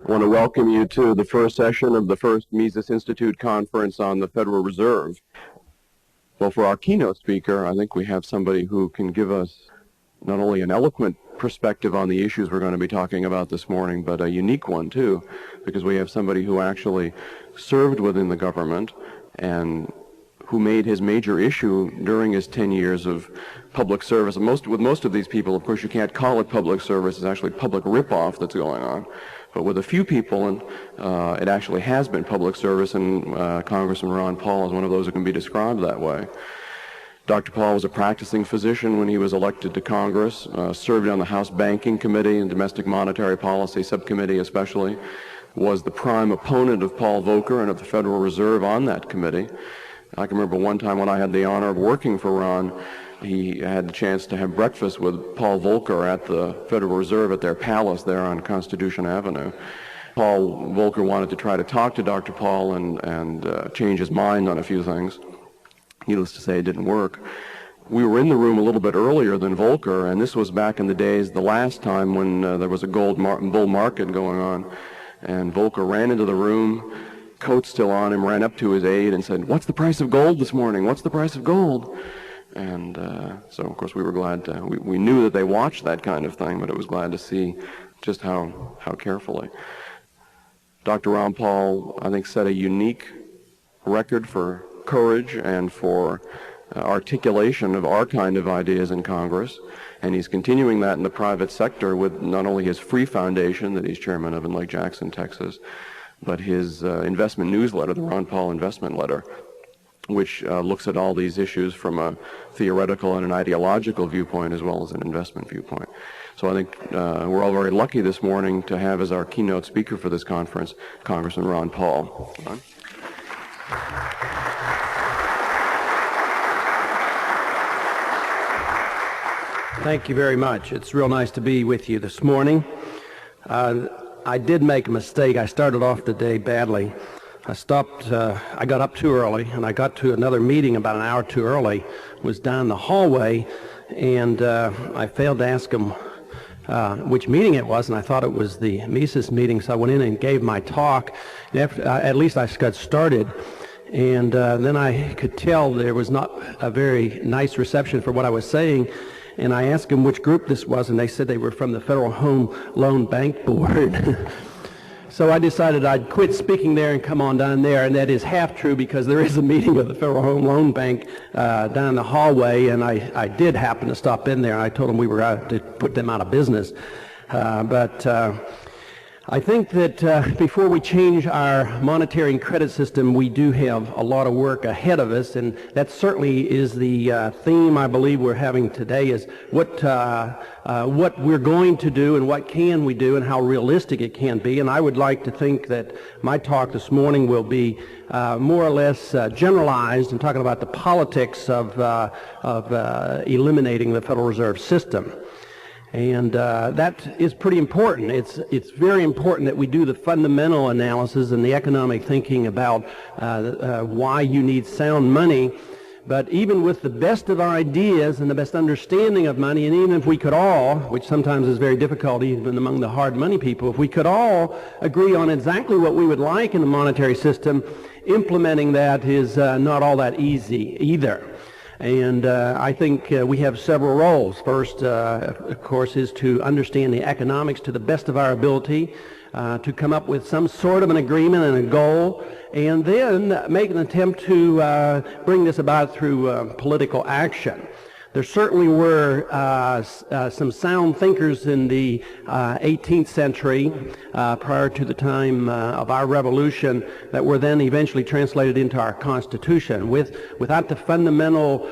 I want to welcome you to the first session of the first Mises Institute Conference on the Federal Reserve. Well, for our keynote speaker, I think we have somebody who can give us not only an eloquent perspective on the issues we're going to be talking about this morning, but a unique one too, because we have somebody who actually served within the government and who made his major issue during his 10 years of public service. With most of these people, of course, you can't call it public service. It's actually public rip-off that's going on. But with a few people, it actually has been public service, and Congressman Ron Paul is one of those who can be described that way. Dr. Paul was a practicing physician when he was elected to Congress, served on the House Banking Committee and Domestic Monetary Policy Subcommittee especially, was the prime opponent of Paul Volcker and of the Federal Reserve on that committee. I can remember one time when I had the honor of working for Ron, he had the chance to have breakfast with Paul Volcker at the Federal Reserve at their palace there on Constitution Avenue. Paul Volcker wanted to try to talk to Dr. Paul and change his mind on a few things. Needless to say, it didn't work. We were in the room a little bit earlier than Volcker, and this was back in the days, the last time when there was a bull market going on. And Volcker ran into the room, coat still on him, ran up to his aide and said, "What's the price of gold this morning? What's the price of gold?" And so, of course, we were glad to, we knew that they watched that kind of thing, but it was glad to see just how carefully. Dr. Ron Paul, I think, set a unique record for courage and for articulation of our kind of ideas in Congress, and he's continuing that in the private sector with not only his Free Foundation that he's chairman of in Lake Jackson, Texas, but his investment newsletter, the Ron Paul Investment Letter, which looks at all these issues from a theoretical and an ideological viewpoint as well as an investment viewpoint. So I think we're all very lucky this morning to have as our keynote speaker for this conference, Congressman Ron Paul. Ron? Thank you very much. It's real nice to be with you this morning. I did make a mistake. I started off the day badly. I got up too early, and I got to another meeting about an hour too early, was down the hallway, and I failed to ask him which meeting it was, and I thought it was the Mises meeting, so I went in and gave my talk. After, at least I got started, and then I could tell there was not a very nice reception for what I was saying, and I asked them which group this was, and they said they were from the Federal Home Loan Bank Board. So I decided I'd quit speaking there and come on down there, and that is half true because there is a meeting of the Federal Home Loan Bank down the hallway, and I did happen to stop in there, and I told them we were out to put them out of business. But I think that before we change our monetary and credit system, we do have a lot of work ahead of us, and that certainly is the theme I believe we're having today, is what we're going to do and what can we do and how realistic it can be. And I would like to think that my talk this morning will be more or less generalized and talking about the politics of eliminating the Federal Reserve System. And that is pretty important. It's very important that we do the fundamental analysis and the economic thinking about why you need sound money. But even with the best of our ideas and the best understanding of money, and even if we could all, which sometimes is very difficult even among the hard money people, if we could all agree on exactly what we would like in the monetary system, implementing that is not all that easy either. And I think we have several roles. First, of course, is to understand the economics to the best of our ability, to come up with some sort of an agreement and a goal, and then make an attempt to bring this about through political action. There certainly were some sound thinkers in the 18th century, prior to the time of our revolution, that were then eventually translated into our Constitution. Without the fundamental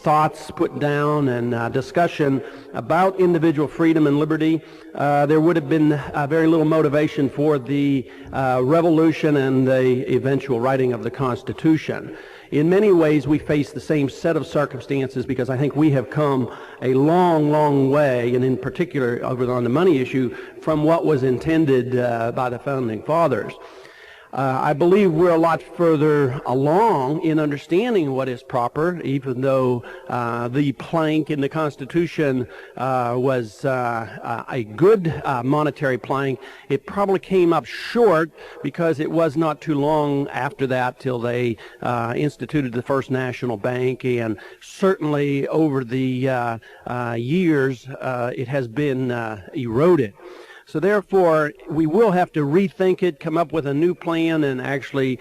thoughts put down and discussion about individual freedom and liberty, there would have been very little motivation for the revolution and the eventual writing of the Constitution. In many ways, we face the same set of circumstances because I think we have come a long, long way, and in particular over on the money issue, from what was intended by the Founding Fathers. I believe we're a lot further along in understanding what is proper, even though the plank in the Constitution was a good monetary plank. It probably came up short because it was not too long after that till they instituted the first national bank, and certainly over the years it has been eroded. So therefore, we will have to rethink it, come up with a new plan, and actually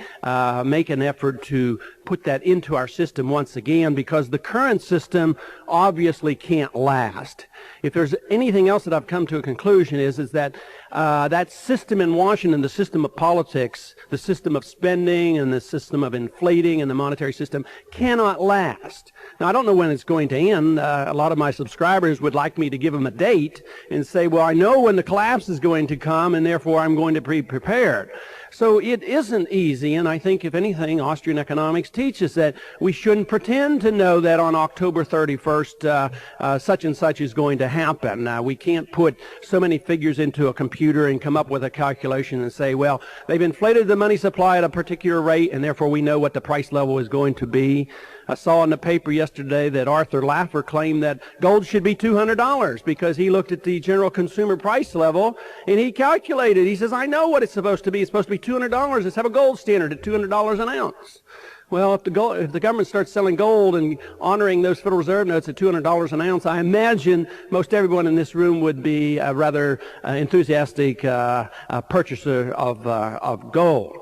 make an effort to put that into our system once again, because the current system obviously can't last. If there's anything else that I've come to a conclusion is that that system in Washington, the system of politics, the system of spending, and the system of inflating, and the monetary system cannot last. Now, I don't know when it's going to end. A lot of my subscribers would like me to give them a date and say, well, I know when the collapse is going to come, and therefore I'm going to be prepared. So it isn't easy, and I think, if anything, Austrian economics teaches that we shouldn't pretend to know that on October 31st such and such is going to happen. We can't put so many figures into a computer and come up with a calculation and say, well, they've inflated the money supply at a particular rate, and therefore we know what the price level is going to be. I saw in the paper yesterday that Arthur Laffer claimed that gold should be $200 because he looked at the general consumer price level and he calculated. He says, I know what it's supposed to be. It's supposed to be $200. Let's have a gold standard at $200 an ounce. Well, if the government starts selling gold and honoring those Federal Reserve notes at $200 an ounce, I imagine most everyone in this room would be a rather enthusiastic purchaser of gold.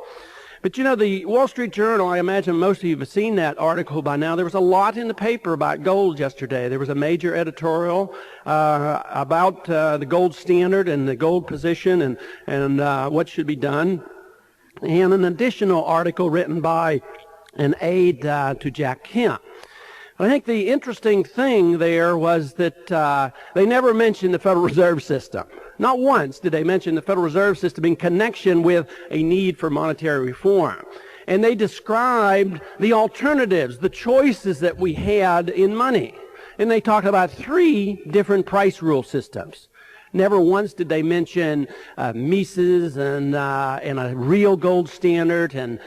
But you know, the Wall Street Journal, I imagine most of you have seen that article by now. There was a lot in the paper about gold yesterday. There was a major editorial about the gold standard and the gold position and what should be done, and an additional article written by an aide to Jack Kemp. I think the interesting thing there was that they never mentioned the Federal Reserve System. Not once did they mention the Federal Reserve System in connection with a need for monetary reform. And they described the alternatives, the choices that we had in money. And they talked about 3 different price rule systems. Never once did they mention Mises and a real gold standard and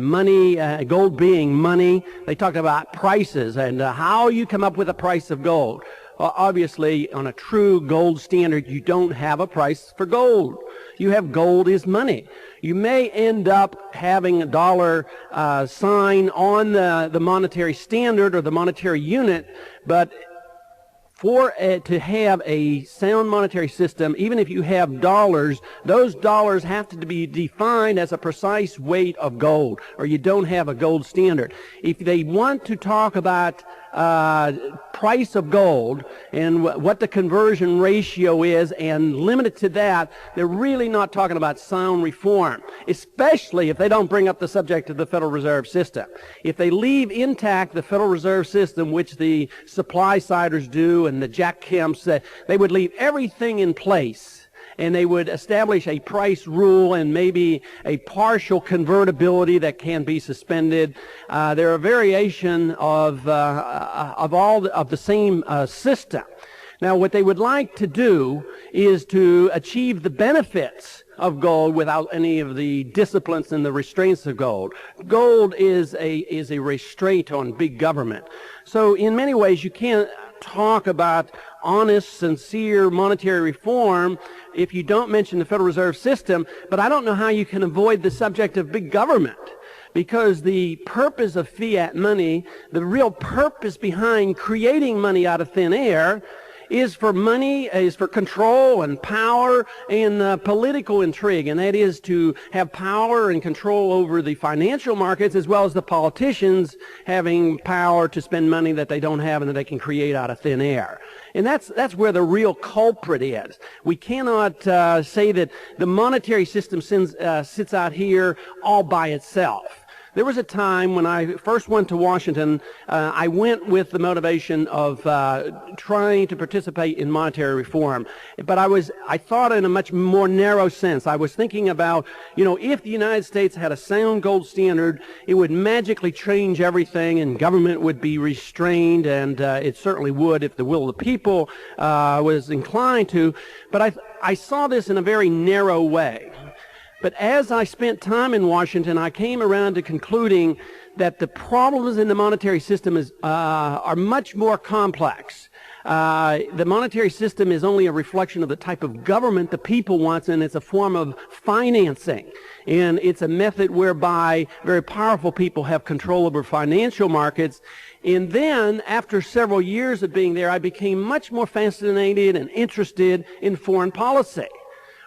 money, gold being money. They talked about prices and how you come up with a price of gold. Well, obviously, on a true gold standard, you don't have a price for gold. You have gold is money. You may end up having a dollar sign on the monetary standard or the monetary unit, but to have a sound monetary system, even if you have dollars, those dollars have to be defined as a precise weight of gold, or you don't have a gold standard. If they want to talk about price of gold and what the conversion ratio is and limit it to that, they're really not talking about sound reform, especially if they don't bring up the subject of the Federal Reserve System. If they leave intact the Federal Reserve System, which the supply-siders do and the Jack Kemps, they would leave everything in place, and they would establish a price rule and maybe a partial convertibility that can be suspended. They're a variation of all of the same system. Now, what they would like to do is to achieve the benefits of gold without any of the disciplines and the restraints of gold. Gold is a restraint on big government. So in many ways, you can't talk about honest, sincere monetary reform if you don't mention the Federal Reserve System, but I don't know how you can avoid the subject of big government, because the purpose of fiat money, the real purpose behind creating money out of thin air, is for money, is for control and power and political intrigue, and that is to have power and control over the financial markets as well as the politicians having power to spend money that they don't have and that they can create out of thin air. And that's where the real culprit is. We cannot say that the monetary system sits out here all by itself. There was a time when I first went to Washington, I went with the motivation of trying to participate in monetary reform. But I thought in a much more narrow sense. I was thinking about, if the United States had a sound gold standard, it would magically change everything and government would be restrained, and it certainly would if the will of the people was inclined to. But I saw this in a very narrow way. But as I spent time in Washington, I came around to concluding that the problems in the monetary system are much more complex. The monetary system is only a reflection of the type of government the people want, and it's a form of financing. And it's a method whereby very powerful people have control over financial markets. And then, after several years of being there, I became much more fascinated and interested in foreign policy,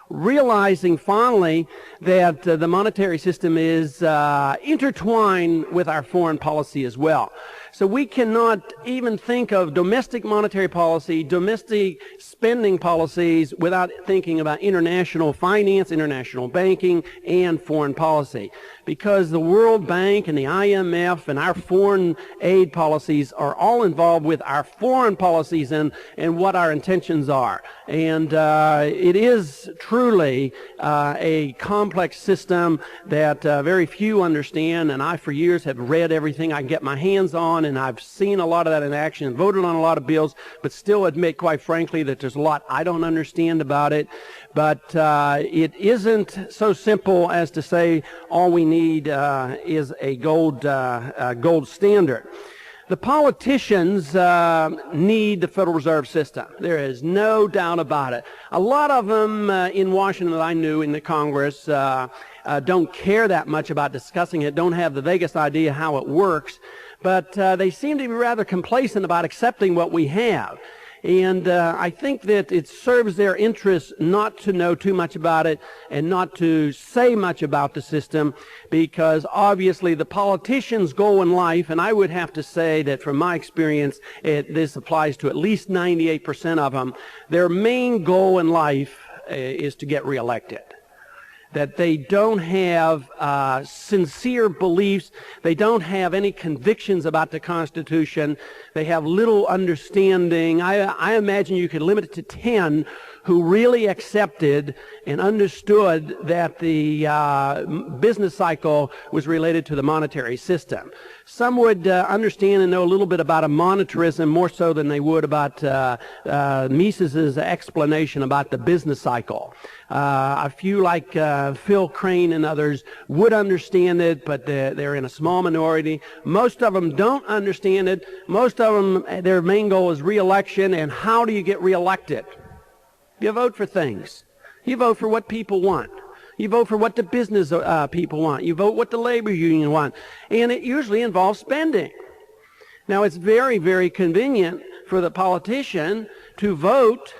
realizing finally that the monetary system is intertwined with our foreign policy as well. So we cannot even think of domestic monetary policy, domestic spending policies without thinking about international finance, international banking, and foreign policy. Because the World Bank and the IMF and our foreign aid policies are all involved with our foreign policies and what our intentions are. And it is truly a complex system that very few understand, and I for years have read everything I can get my hands on, and I've seen a lot of that in action and voted on a lot of bills, but still admit, quite frankly, that there's a lot I don't understand about it. But it isn't so simple as to say all we need is a gold standard. The politicians need the Federal Reserve System. There is no doubt about it. A lot of them in Washington that I knew in the Congress don't care that much about discussing it, don't have the vaguest idea how it works, but they seem to be rather complacent about accepting what we have. And I think that it serves their interests not to know too much about it and not to say much about the system, because obviously the politicians' goal in life, and I would have to say that from my experience, this applies to at least 98% of them, their main goal in life is to get reelected. That they don't have sincere beliefs, they don't have any convictions about the Constitution, they have little understanding. I imagine you could limit it to 10 who really accepted and understood that the business cycle was related to the monetary system. Some would understand and know a little bit about a monetarism more so than they would about Mises's explanation about the business cycle. A few like Phil Crane and others would understand it, but they're in a small minority. Most of them don't understand it. Most of them, their main goal is re-election, and how do you get re-elected? You vote for things. You vote for what people want. You vote for what the business people want. You vote what the labor union want. And it usually involves spending. Now, it's very, very convenient for the politician to vote,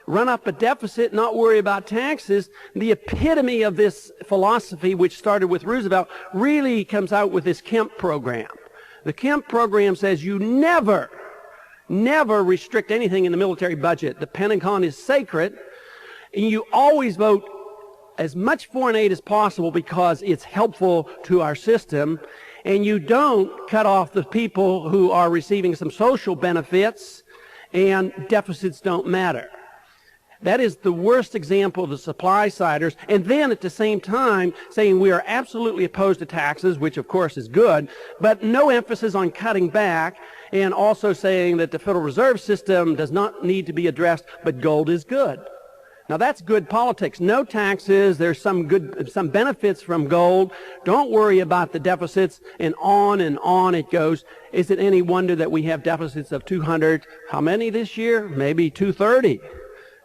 run up a deficit, not worry about taxes. The epitome of this philosophy, which started with Roosevelt, really comes out with this Kemp program. The Kemp program says you never restrict anything in the military budget. The Pentagon is sacred, and you always vote as much foreign aid as possible because it's helpful to our system, and you don't cut off the people who are receiving some social benefits, and deficits don't matter. That is the worst example of the supply-siders, and then at the same time saying we are absolutely opposed to taxes, which of course is good, but no emphasis on cutting back, and also saying that the Federal Reserve System does not need to be addressed, but gold is good. Now that's good politics. No taxes, there's some benefits from gold. Don't worry about the deficits, and on it goes. Is it any wonder that we have deficits of 200? How many this year? Maybe 230.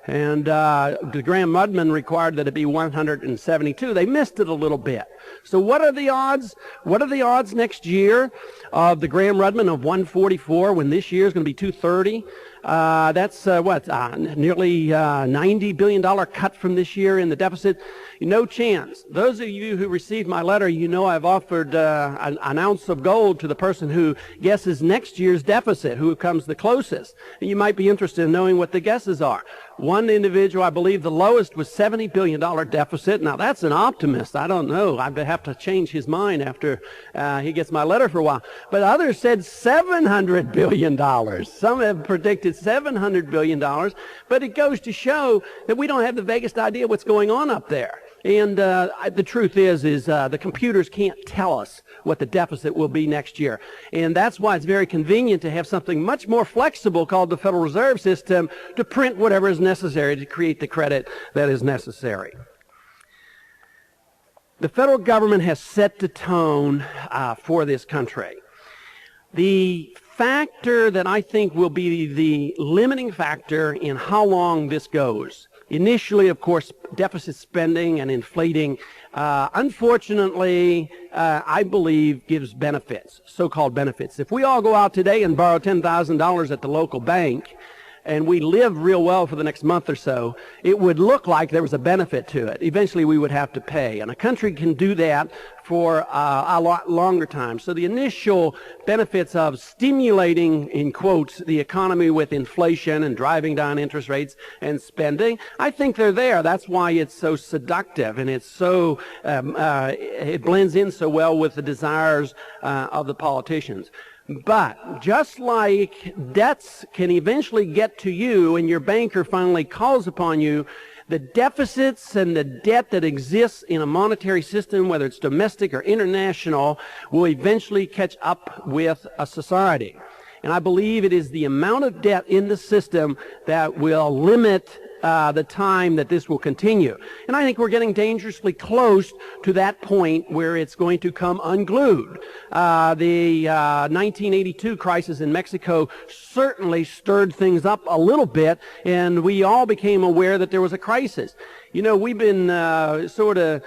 And Graham-Mudman required that it be 172. They missed it a little bit. So what are the odds? What are the odds next year of the Graham-Mudman of 144 when this year is going to be 230? That's nearly $90 billion cut from this year in the deficit. No chance. Those of you who received my letter, you know I've offered an ounce of gold to the person who guesses next year's deficit, who comes the closest. And you might be interested in knowing what the guesses are. One individual, I believe the lowest was $70 billion deficit. Now that's an optimist. I don't know. I have to change his mind after he gets my letter for a while. But others said $700 billion. Some have predicted $700 billion. But it goes to show that we don't have the vaguest idea what's going on up there. And the truth is the computers can't tell us what the deficit will be next year. And that's why it's very convenient to have something much more flexible called the Federal Reserve System to print whatever is necessary to create the credit that is necessary. The federal government has set the tone for this country. The factor that I think will be the limiting factor in how long this goes. Initially, of course, deficit spending and inflating, unfortunately, I believe gives benefits, so-called benefits. If we all go out today and borrow $10,000 at the local bank, and we live real well for the next month or so, it would look like there was a benefit to it. Eventually, we would have to pay. And a country can do that for a lot longer time. So the initial benefits of stimulating, in quotes, the economy with inflation and driving down interest rates and spending, I think they're there. That's why it's so seductive, and it's so, it blends in so well with the desires of the politicians. But just like debts can eventually get to you and your banker finally calls upon you, the deficits and the debt that exists in a monetary system, whether it's domestic or international, will eventually catch up with a society. And I believe it is the amount of debt in the system that will limit the time that this will continue. And I think we're getting dangerously close to that point where it's going to come unglued. The 1982 crisis in Mexico certainly stirred things up a little bit, and we all became aware that there was a crisis. You know, we've been sort of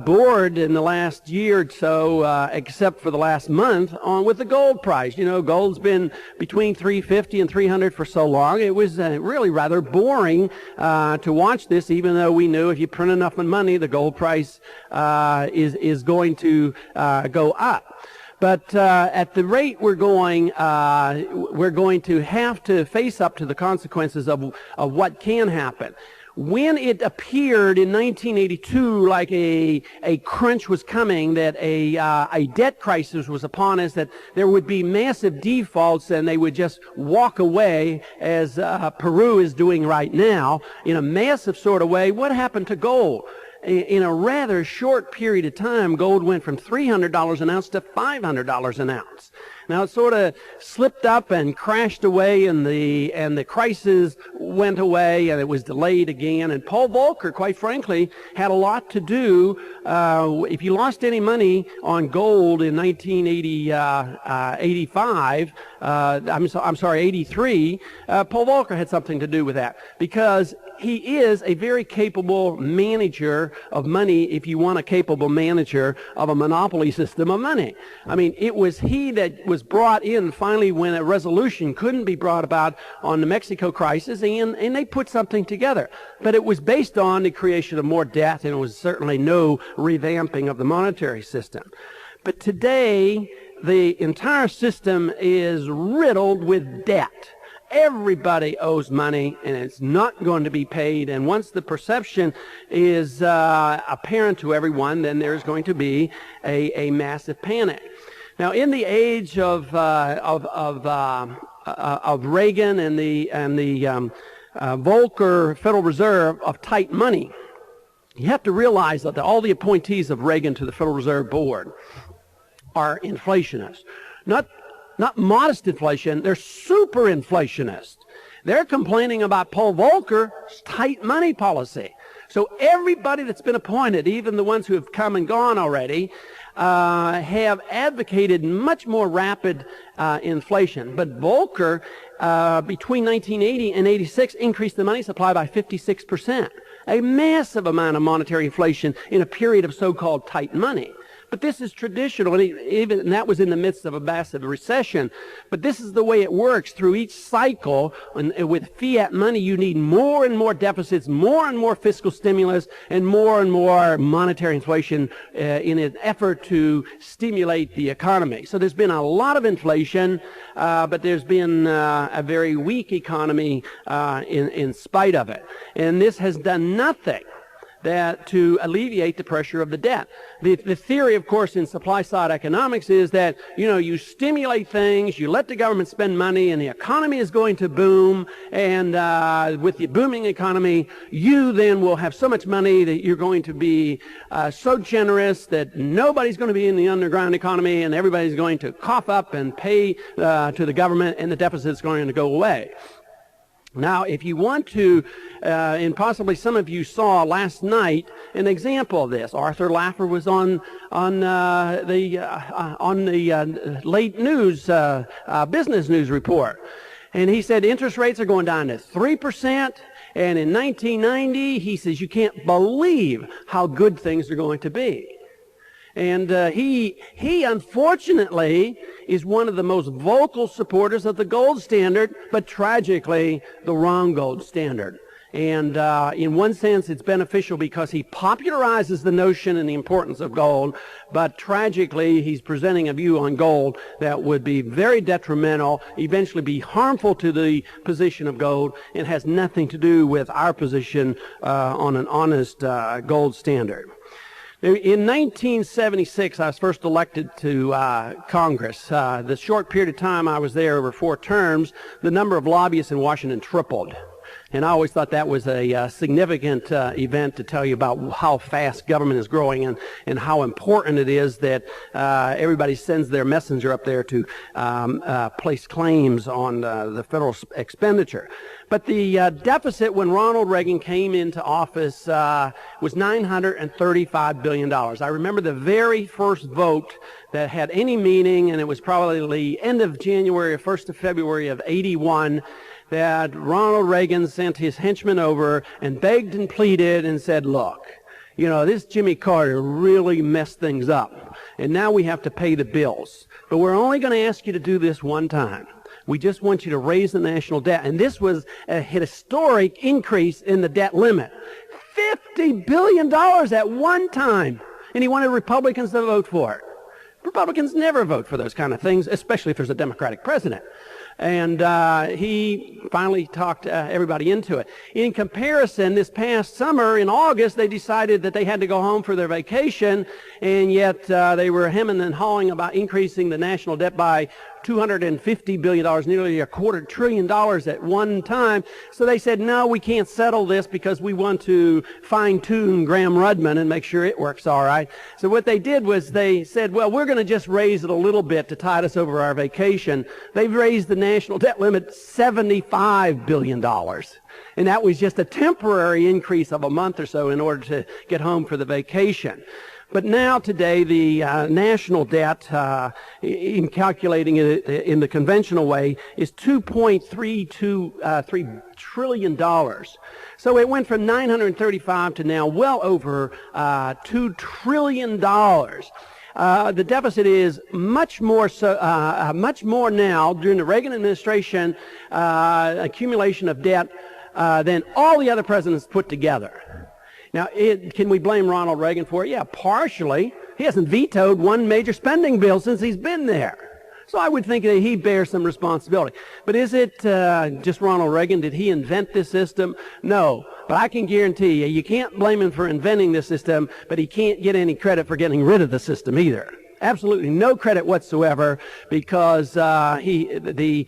bored in the last year or so, except for the last month, with the gold price. You know, gold's been between $350 and $300 for so long. It was really rather boring to watch this, even though we knew if you print enough money, the gold price is going to go up. But at the rate we're going to have to face up to the consequences of what can happen. When it appeared in 1982 like a crunch was coming, that a debt crisis was upon us, that there would be massive defaults and they would just walk away, as Peru is doing right now, in a massive sort of way, what happened to gold? In a rather short period of time, gold went from $300 an ounce to $500 an ounce. Now it sort of slipped up and crashed away, and the crisis went away, and it was delayed again. And Paul Volcker, quite frankly, had a lot to do. If you lost any money on gold in 83, Paul Volcker had something to do with that, because he is a very capable manager of money, if you want a capable manager of a monopoly system of money. I mean, it was he that was brought in finally when a resolution couldn't be brought about on the Mexico crisis, and they put something together. But it was based on the creation of more debt, and it was certainly no revamping of the monetary system. But today, the entire system is riddled with debt. Everybody owes money, and it's not going to be paid. And once the perception is apparent to everyone, then there's going to be a massive panic. Now, in the age of Reagan and the Volcker Federal Reserve of tight money, you have to realize that all the appointees of Reagan to the Federal Reserve Board are inflationists. Not modest inflation, they're super inflationists. They're complaining about Paul Volcker's tight money policy. So everybody that's been appointed, even the ones who have come and gone already, have advocated much more rapid inflation. But Volcker, between 1980 and 86, increased the money supply by 56%. A massive amount of monetary inflation in a period of so-called tight money. But this is traditional, and that was in the midst of a massive recession. But this is the way it works through each cycle. And with fiat money, you need more and more deficits, more and more fiscal stimulus, and more monetary inflation in an effort to stimulate the economy. So there's been a lot of inflation, but there's been a very weak economy in spite of it. And this has done nothing to alleviate the pressure of the debt. The theory, of course, in supply-side economics is that, you stimulate things, you let the government spend money, and the economy is going to boom, and with the booming economy, you then will have so much money that you're going to be so generous that nobody's going to be in the underground economy, and everybody's going to cough up and pay to the government, and the deficit's going to go away. Now, if you want to, and possibly some of you saw last night an example of this. Arthur Laffer was on the late news business news report, and he said interest rates are going down to 3%. And in 1990, he says you can't believe how good things are going to be. And he unfortunately is one of the most vocal supporters of the gold standard, but tragically the wrong gold standard. And in one sense, it's beneficial because he popularizes the notion and the importance of gold, but tragically, he's presenting a view on gold that would be very detrimental, eventually be harmful to the position of gold, and has nothing to do with our position on an honest gold standard. In 1976, I was first elected to Congress. The short period of time I was there, over 4 terms, the number of lobbyists in Washington tripled. And I always thought that was a significant event to tell you about how fast government is growing and how important it is that everybody sends their messenger up there to place claims on the federal expenditure. But the deficit when Ronald Reagan came into office was $935 billion. I remember the very first vote that had any meaning, and it was probably the end of January or 1st of February of '81, that Ronald Reagan sent his henchmen over and begged and pleaded and said, look, you know, this Jimmy Carter really messed things up, and now we have to pay the bills. But we're only going to ask you to do this one time. We just want you to raise the national debt. And this was a historic increase in the debt limit. $50 billion at one time. And he wanted Republicans to vote for it. Republicans never vote for those kind of things, especially if there's a Democratic president. And he finally talked everybody into it. In comparison, this past summer, in August, they decided that they had to go home for their vacation, and yet they were hemming and hawing about increasing the national debt by $250 billion, nearly $250 billion at one time. So they said, no, we can't settle this because we want to fine-tune Graham-Rudman and make sure it works all right. So what they did was they said, well, we're going to just raise it a little bit to tide us over our vacation. They've raised the national debt limit $75 billion. And that was just a temporary increase of a month or so in order to get home for the vacation. But now today, the national debt, in calculating it in the conventional way, is $2.323 trillion. So it went from 935 to now well over $2 trillion. The deficit is much more now during the Reagan administration, accumulation of debt than all the other presidents put together. Now, can we blame Ronald Reagan for it? Yeah, partially. He hasn't vetoed one major spending bill since he's been there. So I would think that he bears some responsibility. But is it just Ronald Reagan? Did he invent this system? No. But I can guarantee you, you can't blame him for inventing this system, but he can't get any credit for getting rid of the system either. Absolutely no credit whatsoever, because the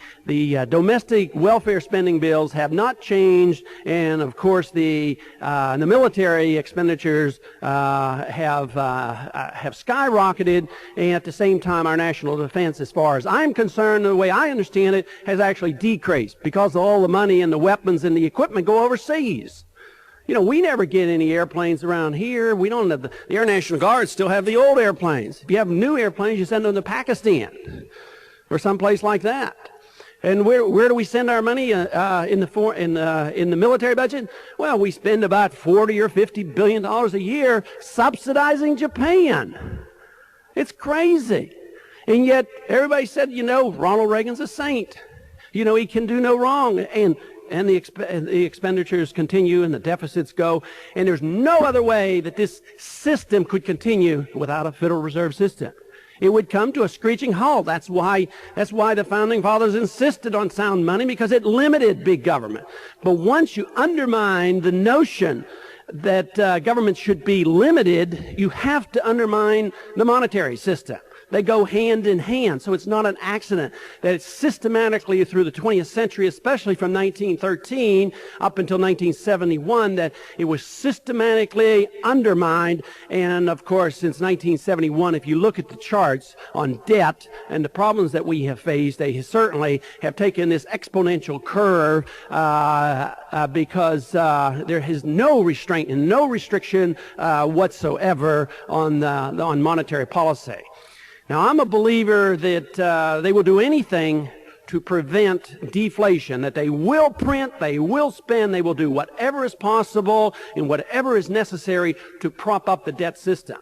domestic welfare spending bills have not changed, and of course the military expenditures have skyrocketed, and at the same time our national defense, as far as I'm concerned, the way I understand it, has actually decreased because all the money and the weapons and the equipment go overseas. You know, we never get any airplanes around here. We don't have the Air National Guard still have the old airplanes. If you have new airplanes, you send them to Pakistan or someplace like that. And where do we send our money in the military budget? Well, we spend about $40 or $50 billion a year subsidizing Japan. It's crazy. And yet everybody said, you know, Ronald Reagan's a saint. You know, he can do no wrong. And the expenditures continue and the deficits go. And there's no other way that this system could continue without a Federal Reserve System. It would come to a screeching halt. That's why the Founding Fathers insisted on sound money, because it limited big government. But once you undermine the notion that government should be limited, you have to undermine the monetary system. They go hand in hand. So it's not an accident that it's systematically through the 20th century, especially from 1913 up until 1971, that it was systematically undermined. And of course, since 1971, if you look at the charts on debt and the problems that we have faced, they certainly have taken this exponential curve because there is no restraint and no restriction whatsoever on monetary policy. Now, I'm a believer that they will do anything to prevent deflation, that they will print, they will spend, they will do whatever is possible and whatever is necessary to prop up the debt system.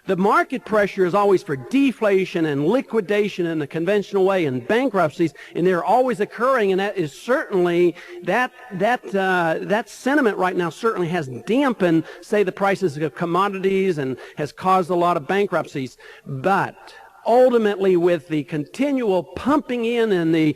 The market pressure is always for deflation and liquidation in the conventional way and bankruptcies, and they're always occurring, and that is certainly, that sentiment right now certainly has dampened, say, the prices of commodities and has caused a lot of bankruptcies. But ultimately, with the continual pumping in and the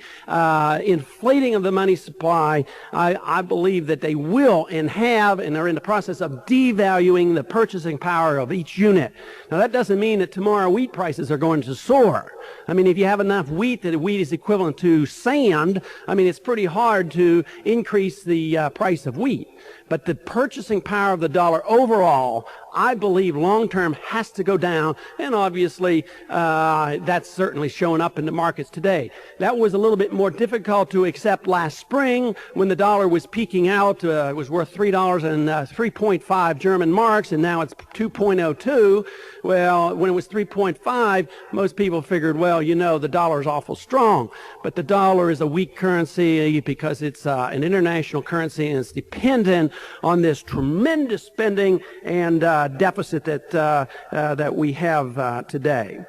inflating of the money supply, I believe that they will and have and are in the process of devaluing the purchasing power of each unit. Now, that doesn't mean that tomorrow wheat prices are going to soar. I mean, if you have enough wheat that wheat is equivalent to sand, I mean, it's pretty hard to increase the price of wheat. But the purchasing power of the dollar overall, I believe long-term has to go down, and obviously that's certainly showing up in the markets today. That was a little bit more difficult to accept last spring when the dollar was peaking out. It was worth $3 and 3.5 German marks, and now it's 2.02. Well, when it was 3.5, most people figured, well, you know, the dollar is awful strong. But the dollar is a weak currency because it's an international currency, and it's dependent on this tremendous spending and deficit that we have today.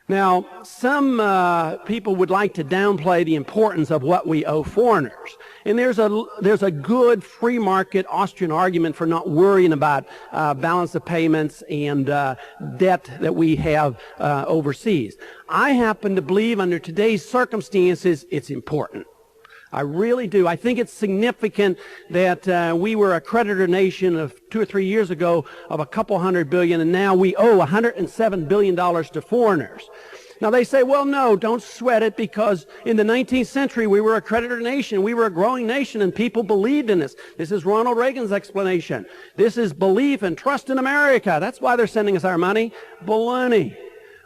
Now, some people would like to downplay the importance of what we owe foreigners. And there's a good free market Austrian argument for not worrying about balance of payments and debt that we have overseas. I happen to believe under today's circumstances it's important. I really do. I think it's significant that we were a creditor nation of 2 or 3 years ago of a couple $100 billion, and now we owe $107 billion to foreigners. Now they say, well, no, don't sweat it, because in the 19th century we were a creditor nation, we were a growing nation, and people believed in us. This is Ronald Reagan's explanation. This is belief and trust in America. That's why they're sending us our money. Baloney.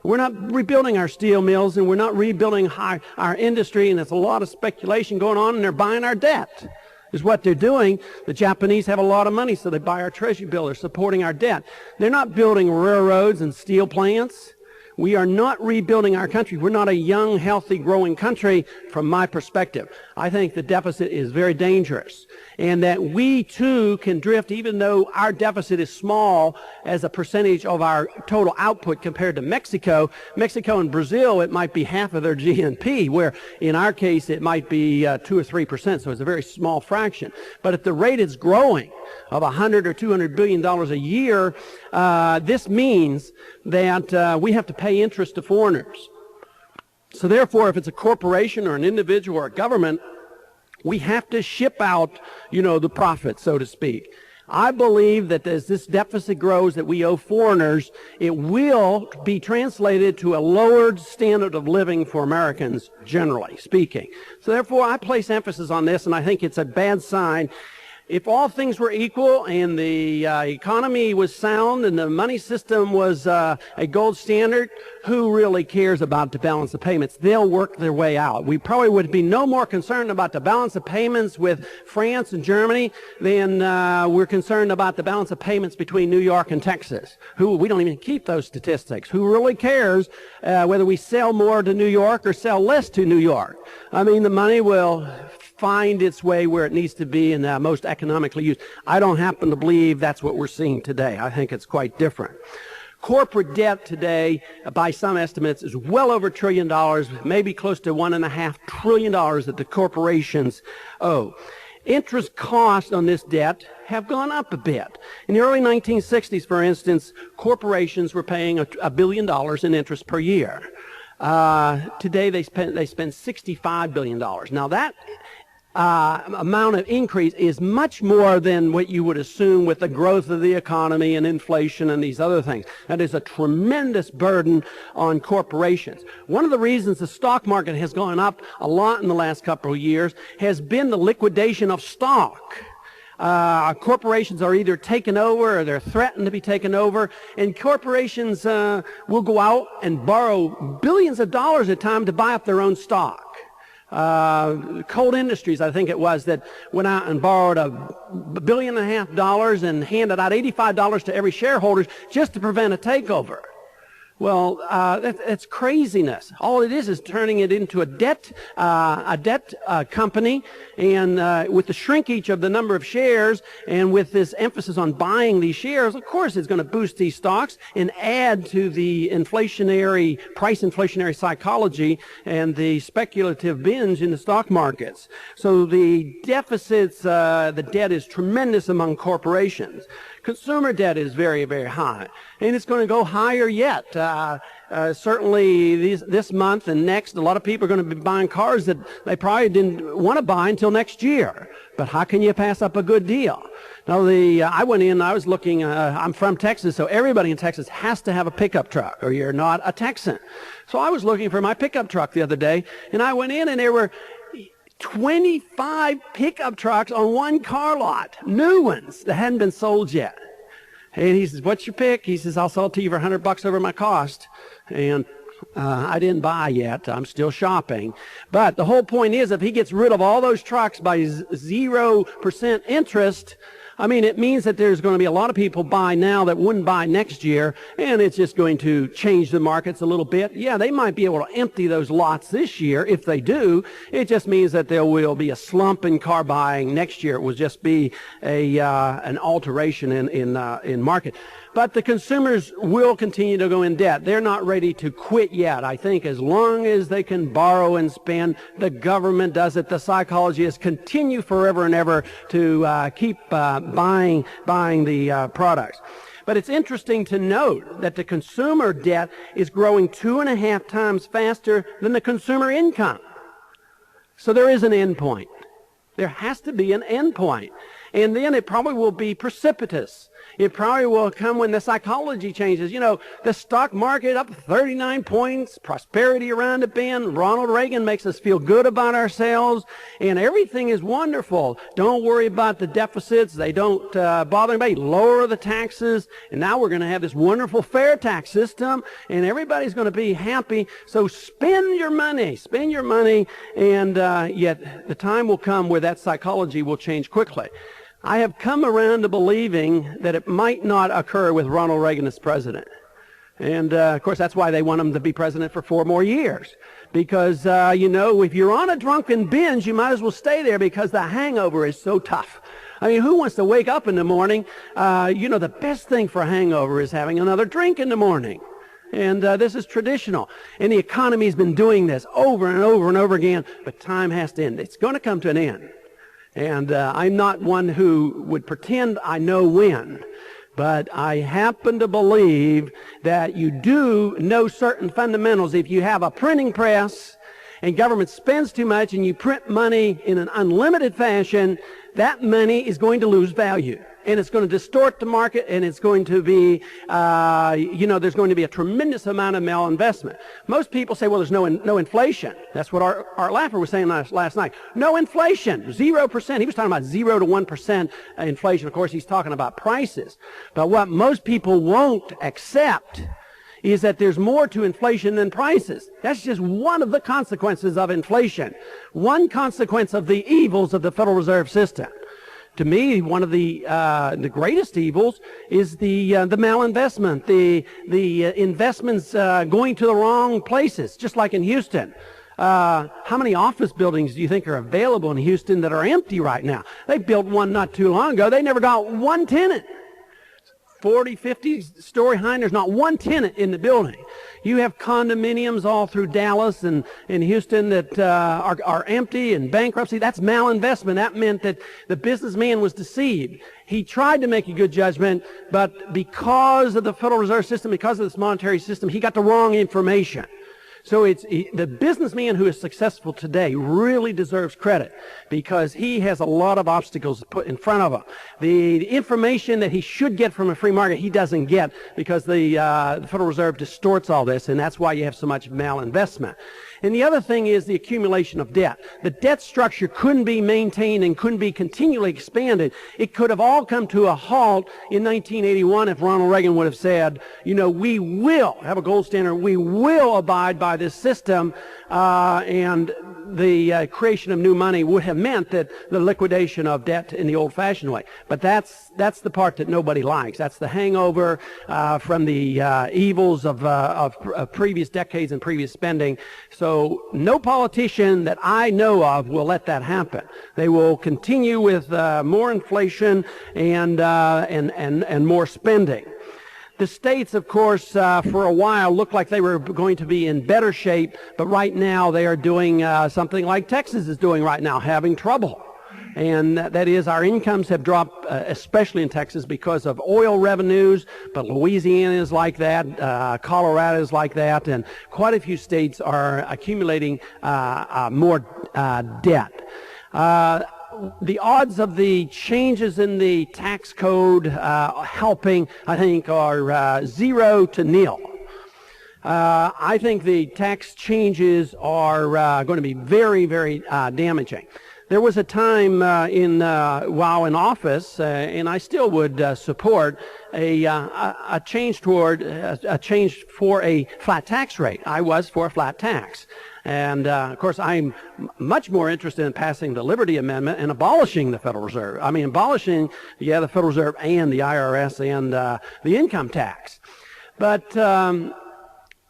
We're not rebuilding our steel mills, and we're not rebuilding our industry, and there's a lot of speculation going on, and they're buying our debt is what they're doing. The Japanese have a lot of money, so they buy our treasury bill. They're supporting our debt. They're not building railroads and steel plants. We are not rebuilding our country. We're not a young, healthy, growing country from my perspective. I think the deficit is very dangerous, and that we too can drift, even though our deficit is small as a percentage of our total output compared to Mexico. Mexico and Brazil, it might be half of their GNP, where in our case it might be 2 or 3%, so it's a very small fraction. But at the rate it's growing of $100 or $200 billion a year, this means that we have to pay interest to foreigners. So therefore, if it's a corporation or an individual or a government, we have to ship out, the profit, so to speak. I believe that as this deficit grows that we owe foreigners, it will be translated to a lowered standard of living for Americans, generally speaking. So therefore, I place emphasis on this, and I think it's a bad sign. If all things were equal and the economy was sound and the money system was a gold standard, who really cares about the balance of payments? They'll work their way out. We probably would be no more concerned about the balance of payments with France and Germany than we're concerned about the balance of payments between New York and Texas. We don't even keep those statistics. Who really cares whether we sell more to New York or sell less to New York? I mean, the money will find its way where it needs to be and most economically used. I don't happen to believe that's what we're seeing today. I think it's quite different. Corporate debt today, by some estimates, is well over $1 trillion, maybe close to $1.5 trillion that the corporations owe. Interest costs on this debt have gone up a bit. In the early 1960s, for instance, corporations were paying $1 billion in interest per year. Today they spend $65 billion. Now that amount of increase is much more than what you would assume with the growth of the economy and inflation and these other things. That is a tremendous burden on corporations. One of the reasons the stock market has gone up a lot in the last couple of years has been the liquidation of stock. Corporations are either taken over or they're threatened to be taken over, and corporations will go out and borrow billions of dollars at a time to buy up their own stock. Coal Industries, I think it was, that went out and borrowed $1.5 billion and handed out $85 to every shareholder just to prevent a takeover. Well, that's craziness. All it is turning it into a debt company, and with the shrinkage of the number of shares, and with this emphasis on buying these shares, of course, it's going to boost these stocks and add to the price inflationary psychology and the speculative binge in the stock markets. So the deficits, the debt is tremendous among corporations. Consumer debt is very, very high, and it's going to go higher yet. Certainly this month and next, a lot of people are going to be buying cars that they probably didn't want to buy until next year. But how can you pass up a good deal? Now, I went in, I was looking, I'm from Texas, so everybody in Texas has to have a pickup truck, or you're not a Texan. So I was looking for my pickup truck the other day, and I went in, and there were 25 pickup trucks on one car lot, new ones that hadn't been sold yet. And he says, "What's your pick?" He says, "I'll sell it to you for $100 over my cost." And I didn't buy yet. I'm still shopping. But the whole point is, if he gets rid of all those trucks by 0% interest, I mean, it means that there's going to be a lot of people buy now that wouldn't buy next year, and it's just going to change the markets a little bit. Yeah, they might be able to empty those lots this year. If they do, it just means that there will be a slump in car buying next year. It will just be an alteration in market. But the consumers will continue to go in debt. They're not ready to quit yet. I think as long as they can borrow and spend, the government does it. The psychology is continue forever and ever to keep buying the products. But it's interesting to note that the consumer debt is growing 2.5 times faster than the consumer income. So there is an end point. There has to be an end point. And then it probably will be precipitous. It probably will come when the psychology changes. You know, the stock market up 39 points, prosperity around the bend. Ronald Reagan makes us feel good about ourselves, and everything is wonderful. Don't worry about the deficits. They don't bother anybody. Lower the taxes, and now we're going to have this wonderful fair tax system, and everybody's going to be happy. So spend your money, and yet the time will come where that psychology will change quickly. I have come around to believing that it might not occur with Ronald Reagan as president. And, of course, that's why they want him to be president for 4 more years. Because, you know, if you're on a drunken binge, you might as well stay there because the hangover is so tough. I mean, who wants to wake up in the morning? You know, the best thing for a hangover is having another drink in the morning. And this is traditional. And the economy's been doing this over and over and over again. But time has to end. It's going to come to an end. And I'm not one who would pretend I know when, but I happen to believe that you do know certain fundamentals. If you have a printing press and government spends too much and you print money in an unlimited fashion, that money is going to lose value. And it's going to distort the market, and it's going to be, you know, there's going to be a tremendous amount of malinvestment. Most people say, well, there's no inflation. That's what Art Laffer was saying last night. No inflation, 0%. He was talking about 0 to 1% inflation. Of course, he's talking about prices. But what most people won't accept is that there's more to inflation than prices. That's just one of the consequences of inflation. One consequence of the evils of the Federal Reserve System. To me, one of the greatest evils is the malinvestment, the investments going to the wrong places, just like in Houston. How many office buildings do you think are available in Houston that are empty right now? They built one not too long ago. They never got one tenant. 40, 50-story high, and there's not one tenant in the building. You have condominiums all through Dallas and Houston that are empty and bankruptcy. That's malinvestment. That meant that the businessman was deceived. He tried to make a good judgment, but because of the Federal Reserve System, because of this monetary system, he got the wrong information. So the businessman who is successful today really deserves credit because he has a lot of obstacles put in front of him. The information that he should get from a free market, he doesn't get because the Federal Reserve distorts all this, and that's why you have so much malinvestment. And the other thing is the accumulation of debt. The debt structure couldn't be maintained and couldn't be continually expanded. It could have all come to a halt in 1981 if Ronald Reagan would have said, you know, we will have a gold standard, we will abide by this system, and the creation of new money would have meant that the liquidation of debt in the old-fashioned way. But that's the part that nobody likes. That's the hangover from the evils of previous decades and previous spending. So no politician that I know of will let that happen. They will continue with more inflation and more spending. The states, of course, for a while looked like they were going to be in better shape, but right now they are doing something like Texas is doing right now, having trouble. And that is our incomes have dropped, especially in Texas, because of oil revenues, but Louisiana is like that, Colorado is like that, and quite a few states are accumulating more debt. The odds of the changes in the tax code helping, I think, are 0 to nil. I think the tax changes are going to be very, very damaging. There was a time while in office, and I still would support a change toward a change for a flat tax rate. I was for a flat tax. And, of course, I'm much more interested in passing the Liberty Amendment and abolishing the Federal Reserve. I mean, abolishing, the Federal Reserve and the IRS and the income tax. But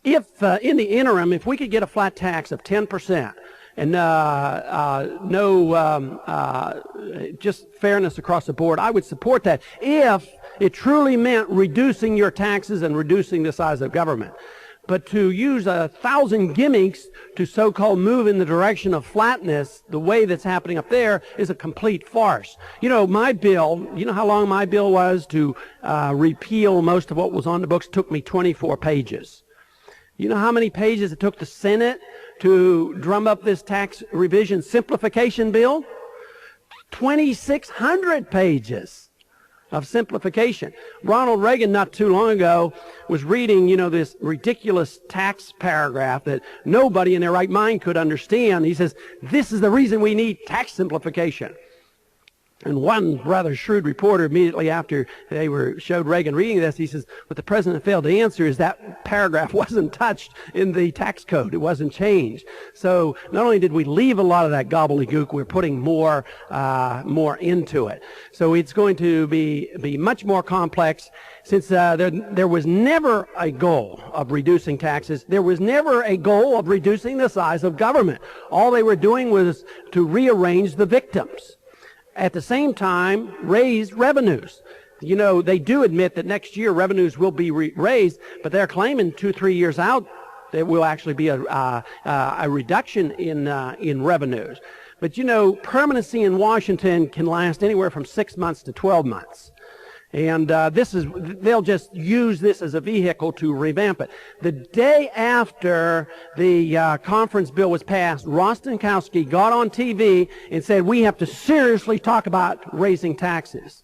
if, in the interim, if we could get a flat tax of 10%, and just fairness across the board, I would support that if it truly meant reducing your taxes and reducing the size of government. But to use 1,000 gimmicks to so-called move in the direction of flatness, the way that's happening up there, is a complete farce. You know, my bill, you know how long my bill was to repeal most of what was on the books? It took me 24 pages. You know how many pages it took the Senate to drum up this tax revision simplification bill? 2,600 pages of simplification. Ronald Reagan, not too long ago, was reading, you know, this ridiculous tax paragraph that nobody in their right mind could understand. He says, this is the reason we need tax simplification. And one rather shrewd reporter immediately after they showed Reagan reading this, he says, what the president failed to answer is that paragraph wasn't touched in the tax code. It wasn't changed. So not only did we leave a lot of that gobbledygook, we're putting more into it. So it's going to be much more complex. Since there was never a goal of reducing taxes, there was never a goal of reducing the size of government. All they were doing was to rearrange the victims. At the same time, raise revenues. You know, they do admit that next year revenues will be raised, but they're claiming 2-3 years out there will actually be a reduction in revenues. But you know, permanency in Washington can last anywhere from 6 months to 12 months. And they'll just use this as a vehicle to revamp it. The day after the conference bill was passed, Rostenkowski got on TV and said, we have to seriously talk about raising taxes.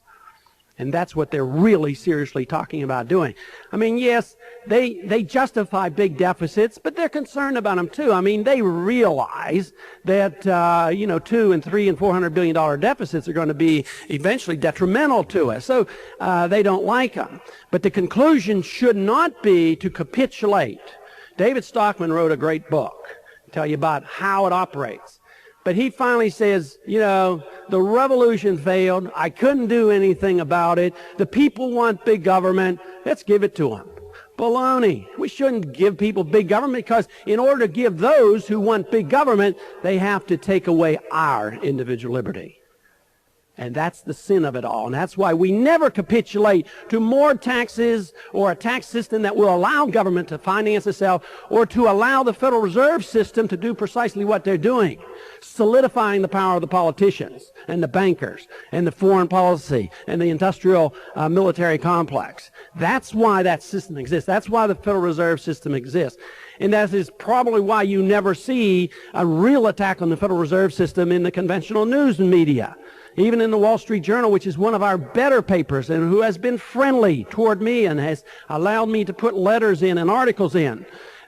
And that's what they're really seriously talking about doing. I mean, yes, they justify big deficits, but they're concerned about them too. I mean, they realize that, you know, $200 and $300 and $400 billion deficits are going to be eventually detrimental to us. So they don't like them. But the conclusion should not be to capitulate. David Stockman wrote a great book, tell you about how it operates. But he finally says, you know, the revolution failed. I couldn't do anything about it. The people want big government. Let's give it to them. Baloney. We shouldn't give people big government because in order to give those who want big government, they have to take away our individual liberty. And that's the sin of it all. And that's why we never capitulate to more taxes or a tax system that will allow government to finance itself or to allow the Federal Reserve System to do precisely what they're doing, solidifying the power of the politicians and the bankers and the foreign policy and the industrial military complex. That's why that system exists. That's why the Federal Reserve System exists. And that is probably why you never see a real attack on the Federal Reserve System in the conventional news media. Even in the Wall Street Journal, which is one of our better papers and who has been friendly toward me and has allowed me to put letters in and articles in,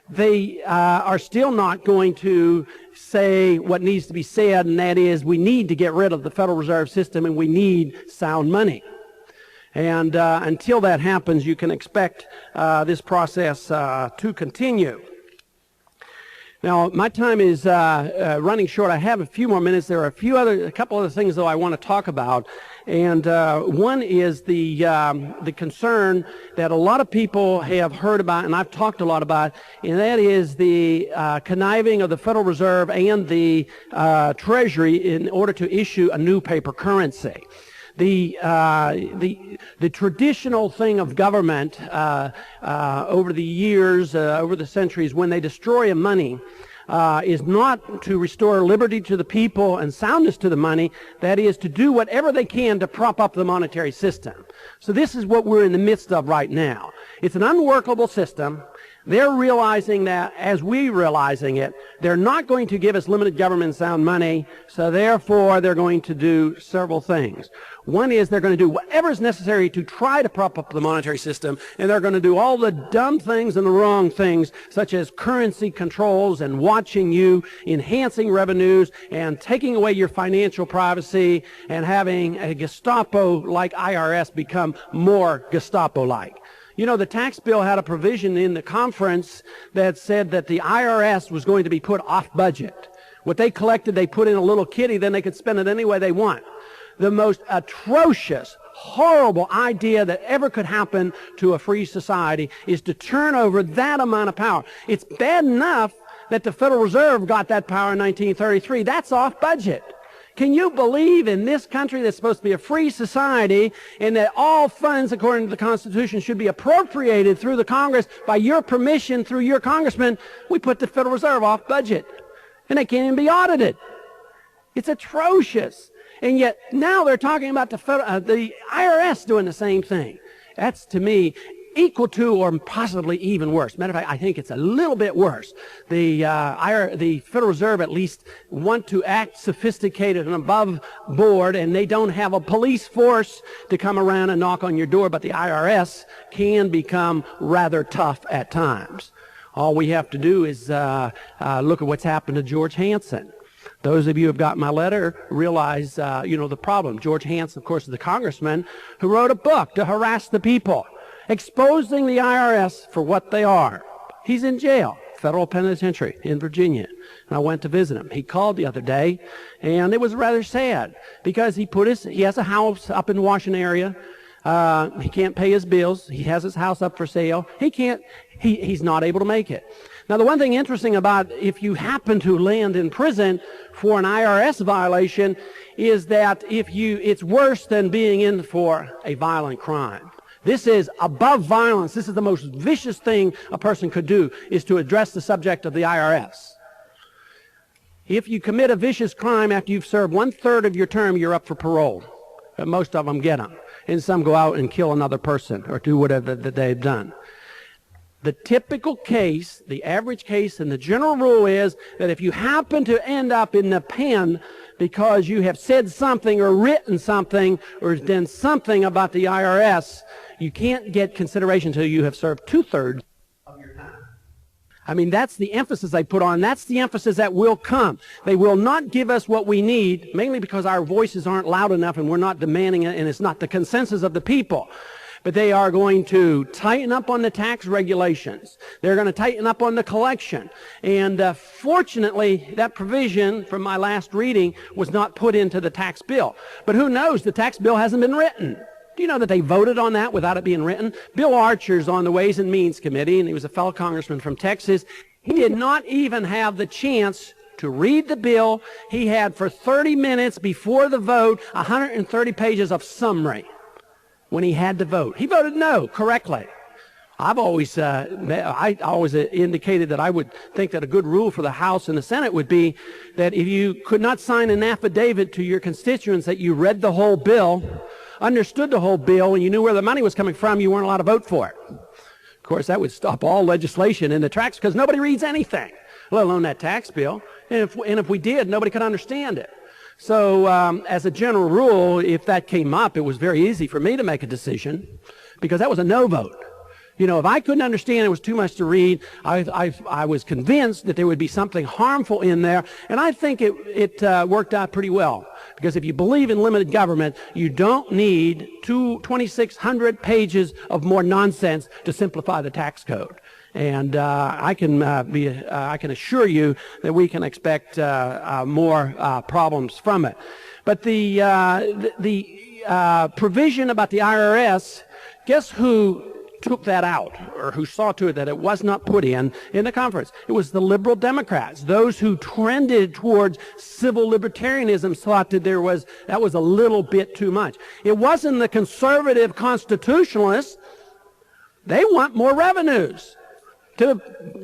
they are still not going to say what needs to be said, and that is we need to get rid of the Federal Reserve System and we need sound money. And until that happens, you can expect this process to continue. Now, my time is running short. I have a few more minutes. There are a couple other things, though, I want to talk about. And one is the concern that a lot of people have heard about, and I've talked a lot about, and that is the conniving of the Federal Reserve and the Treasury in order to issue a new paper currency. The traditional thing of government over the years, over the centuries, when they destroy a money, is not to restore liberty to the people and soundness to the money. That is to do whatever they can to prop up the monetary system. So this is what we're in the midst of right now. It's an unworkable system. They're realizing that, as we're realizing it, they're not going to give us limited government and sound money, so therefore they're going to do several things. One is they're going to do whatever is necessary to try to prop up the monetary system, and they're going to do all the dumb things and the wrong things, such as currency controls and watching you, enhancing revenues, and taking away your financial privacy, and having a Gestapo-like IRS become more Gestapo-like. You know, the tax bill had a provision in the conference that said that the IRS was going to be put off budget. What they collected, they put in a little kitty, then they could spend it any way they want. The most atrocious, horrible idea that ever could happen to a free society is to turn over that amount of power. It's bad enough that the Federal Reserve got that power in 1933. That's off budget. Can you believe in this country that's supposed to be a free society and that all funds, according to the Constitution, should be appropriated through the Congress by your permission through your congressman? We put the Federal Reserve off budget, and they can't even be audited. It's atrocious. And yet now they're talking about the IRS doing the same thing. That's, to me, equal to or possibly even worse. Matter of fact, I think it's a little bit worse. The Federal Reserve at least want to act sophisticated and above board, and they don't have a police force to come around and knock on your door, but the IRS can become rather tough at times. All we have to do is look at what's happened to George Hansen. Those of you who have got my letter realize, the problem. George Hansen, of course, is the congressman who wrote a book to harass the people, exposing the IRS for what they are. He's in jail, federal penitentiary in Virginia, and I went to visit him. He called the other day, and it was rather sad because he has a house up in the Washington area. He can't pay his bills. He has his house up for sale. He's not able to make it. Now, the one thing interesting about if you happen to land in prison for an IRS violation is that it's worse than being in for a violent crime. This is above violence. This is the most vicious thing a person could do, is to address the subject of the IRS. If you commit a vicious crime after you've served 1/3 of your term, you're up for parole. But most of them get them. And some go out and kill another person or do whatever that they've done. The typical case, the average case, and the general rule is that if you happen to end up in the pen because you have said something or written something or done something about the IRS, you can't get consideration until you have served 2/3 of your time. I mean, that's the emphasis they put on. That's the emphasis that will come. They will not give us what we need, mainly because our voices aren't loud enough and we're not demanding it, and it's not the consensus of the people. But they are going to tighten up on the tax regulations. They're going to tighten up on the collection. And fortunately, that provision from my last reading was not put into the tax bill. But who knows? The tax bill hasn't been written. Do you know that they voted on that without it being written? Bill Archer's on the Ways and Means Committee, and he was a fellow congressman from Texas. He did not even have the chance to read the bill. He had for 30 minutes before the vote 130 pages of summary when he had to vote. He voted no correctly. I always indicated that I would think that a good rule for the House and the Senate would be that if you could not sign an affidavit to your constituents that you read the whole bill, understood the whole bill, and you knew where the money was coming from, you weren't allowed to vote for it. Of course, that would stop all legislation in the tracks because nobody reads anything, let alone that tax bill. And if we did, nobody could understand it. So as a general rule, if that came up, it was very easy for me to make a decision because that was a no vote. You know, if I couldn't understand, it was too much to read, I was convinced that there would be something harmful in there, and I think it worked out pretty well. Because if you believe in limited government, you don't need 2,600 pages of more nonsense to simplify the tax code. And I can assure you that we can expect more problems from it. But the provision about the IRS, guess who took that out, or who saw to it that it was not put in the conference? It was the liberal Democrats. Those who trended towards civil libertarianism thought that that was a little bit too much. It wasn't the conservative constitutionalists. They want more revenues to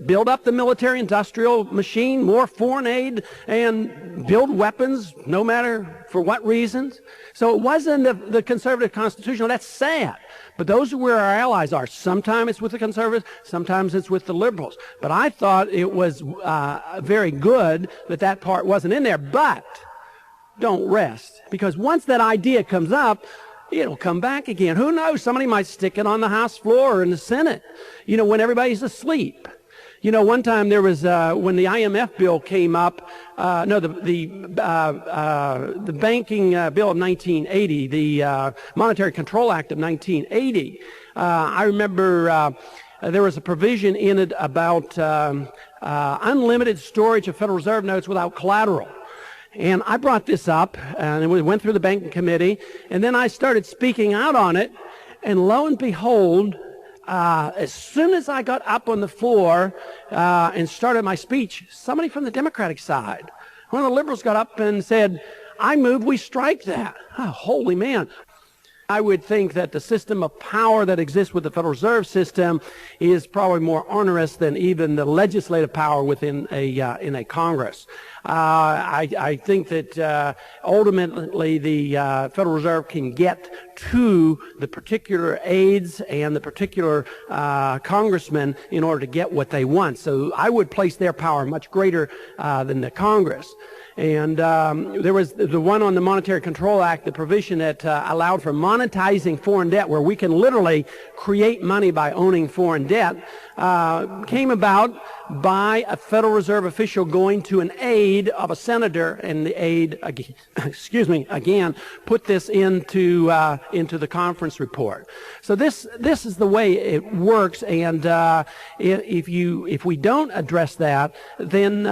build up the military-industrial machine, more foreign aid, and build weapons, no matter for what reasons. So it wasn't the conservative constitutional. That's sad. But those are where our allies are. Sometimes it's with the conservatives, sometimes it's with the liberals. But I thought it was very good that that part wasn't in there. But don't rest, because once that idea comes up, it'll come back again. Who knows? Somebody might stick it on the House floor or in the Senate, you know, when everybody's asleep. You know, one time there was, when the IMF bill came up, the banking bill of 1980, the Monetary Control Act of 1980, I remember there was a provision in it about unlimited storage of Federal Reserve notes without collateral. And I brought this up, and we went through the banking committee, and then I started speaking out on it, and lo and behold, as soon as I got up on the floor and started my speech, somebody from the Democratic side, one of the liberals, got up and said, "I move we strike that." Oh, holy man. I would think that the system of power that exists with the Federal Reserve System is probably more onerous than even the legislative power within a Congress. I think that ultimately the Federal Reserve can get to the particular aides and the particular congressmen in order to get what they want. So I would place their power much greater than the Congress. And there was the one on the Monetary Control Act, the provision that allowed for monetizing foreign debt, where we can literally create money by owning foreign debt, came about by a Federal Reserve official going to an aide of a senator, and the aide, again, put this into the conference report. So this is the way it works, and if we don't address that, then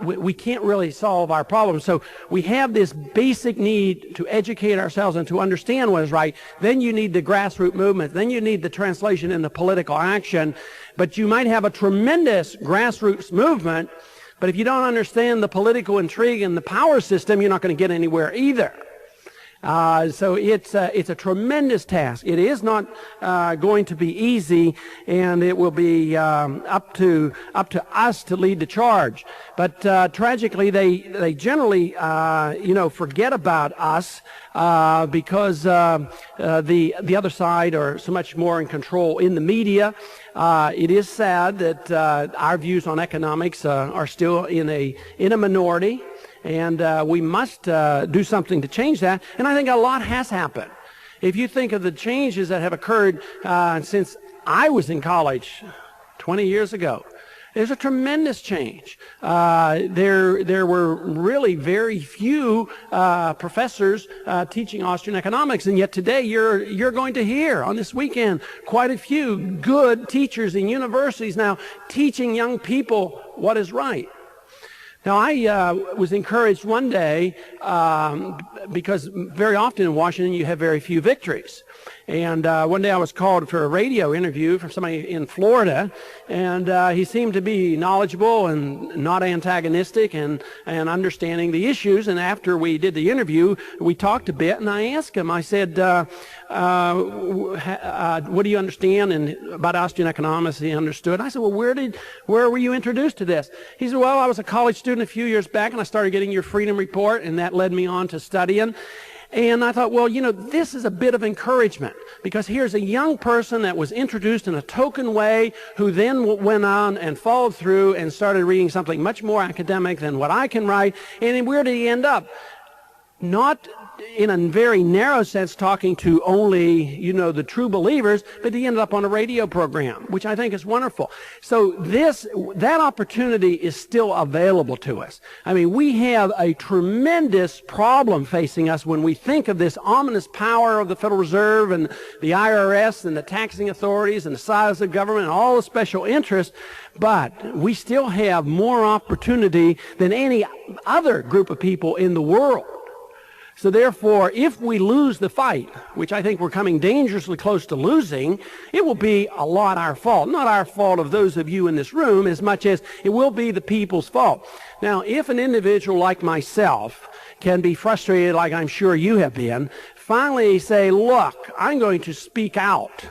we can't really solve our problems. So we have this basic need to educate ourselves and to understand what is right. Then you need the grassroots movement. Then you need the translation into political action. But you might have a tremendous grassroots movement, but if you don't understand the political intrigue and the power system, you're not going to get anywhere either. So it's a tremendous task. It is not going to be easy, and it will be up to us to lead the charge. But tragically, they generally forget about us because the other side are so much more in control in the media. It is sad that our views on economics are still in a minority. And we must do something to change that. And I think a lot has happened. If you think of the changes that have occurred since I was in college 20 years ago, there's a tremendous change. There were really very few professors teaching Austrian economics, and yet today you're going to hear on this weekend quite a few good teachers in universities now teaching young people what is right. Now, I was encouraged one day because very often in Washington you have very few victories. And one day I was called for a radio interview from somebody in Florida, and he seemed to be knowledgeable and not antagonistic and understanding the issues. And after we did the interview, we talked a bit, and I asked him, I said, what do you understand about Austrian economics? He understood. I said, well, where were you introduced to this? He said, well, I was a college student a few years back, and I started getting your Freedom Report, and that led me on to studying. And I thought, well, this is a bit of encouragement, because here's a young person that was introduced in a token way, who then went on and followed through and started reading something much more academic than what I can write. And where did he end up? Not in a very narrow sense talking to only, the true believers, but he ended up on a radio program, which I think is wonderful. So that opportunity is still available to us. I mean, we have a tremendous problem facing us when we think of this ominous power of the Federal Reserve and the IRS and the taxing authorities and the size of government and all the special interests, but we still have more opportunity than any other group of people in the world. So therefore, if we lose the fight, which I think we're coming dangerously close to losing, it will be a lot our fault. Not our fault of those of you in this room as much as it will be the people's fault. Now, if an individual like myself can be frustrated like I'm sure you have been, finally say, look, I'm going to speak out.